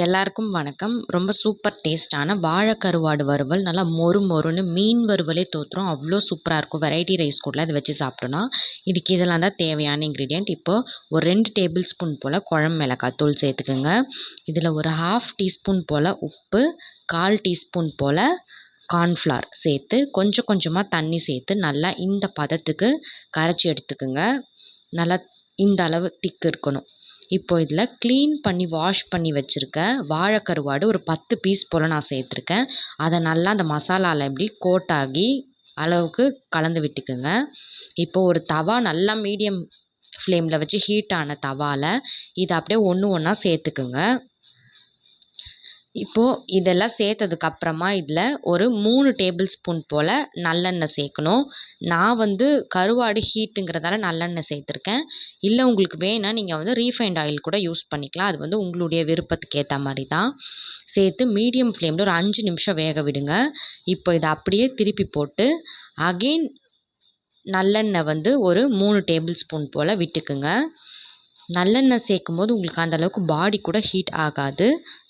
எல்லாருக்கும் வணக்கம். ரொம்ப சூப்பர் டேஸ்ட்டான வாழை கருவாடு வறுவல். நல்லா மொறு மொறுன்னு மீன் வறுவலே தோத்துரும். அவ்வளோ சூப்பரா இருக்கும். வெரைட்டி ரைஸ் கூடலாம் இத வச்சு சாப்பிட்டோன்னா, இதுக்கு இதெல்லாம் தான் தேவையான இன்கிரீடியன்ட். இப்போ ஒரு 2 டேபிள் ஸ்பூன் போல் குழம்பு மிளகாய் தூள் சேர்த்துக்குங்க. இதில் ஒரு 1/2 டீஸ்பூன் போல் உப்பு, 1/4 டீஸ்பூன் போல் கார்ன்ஃப்ளவர் சேர்த்து கொஞ்சம் கொஞ்சமாக தண்ணி சேர்த்து நல்லா இந்த பதத்துக்கு கரைச்சி எடுத்துக்குங்க. நல்லா இந்த அளவு திக்கு இருக்கணும். இப்போ இதில் க்ளீன் பண்ணி வாஷ் பண்ணி வச்சுருக்க வாழை கருவாடு ஒரு 10 பீஸ் போல் நான் சேர்த்துருக்கேன். அதை நல்லா அந்த மசாலாவில் இப்படி கோட் ஆகி அளவுக்கு கலந்து விட்டுக்குங்க. இப்போது ஒரு தவா நல்லா மீடியம் ஃப்ளேமில் வச்சு ஹீட் ஆன தவாவில் இதை அப்படியே ஒன்று ஒன்றா சேர்த்துக்குங்க. இப்போது இதெல்லாம் சேர்த்ததுக்கப்புறமா இதில் ஒரு 3 டேபிள் ஸ்பூன் போல் நல்லெண்ணெய் சேர்க்கணும். நான் கருவாடு ஹீட்டுங்கிறதால நல்லெண்ணெய் சேர்த்துருக்கேன். இல்லை உங்களுக்கு வேணால் நீங்கள் ரீஃபைண்ட் ஆயில் கூட யூஸ் பண்ணிக்கலாம். அது உங்களுடைய விருப்பத்துக்கு ஏற்ற மாதிரி தான். சேர்த்து மீடியம் ஃப்ளேமில் ஒரு 5 நிமிஷம் வேக விடுங்க. இப்போ இதை அப்படியே திருப்பி போட்டு அகெயின் நல்லெண்ணெய் ஒரு 3 டேபிள் ஸ்பூன் போல் விட்டுக்குங்க. நல்லெண்ணெய் சேர்க்கும்போது உங்களுக்கு அந்தளவுக்கு பாடி கூட ஹீட் ஆகாது.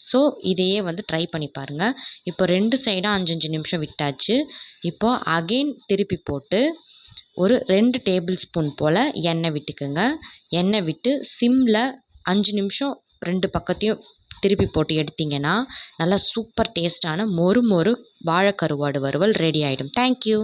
ஸோ இதையே ட்ரை பண்ணி பாருங்கள். இப்போ 2 சைடும் 5 நிமிஷம் விட்டாச்சு. இப்போது அகெயின் திருப்பி போட்டு ஒரு 2 டேபிள் ஸ்பூன் போல் எண்ணெய் விட்டுக்குங்க. எண்ணெய் விட்டு சிம்மில் 5 நிமிஷம் 2 பக்கத்தையும் திருப்பி போட்டு எடுத்திங்கன்னா நல்லா சூப்பர் டேஸ்ட்டான மொறு மொறு வாழை கருவாடு வறுவல் ரெடி ஆகிடும். தேங்க்யூ.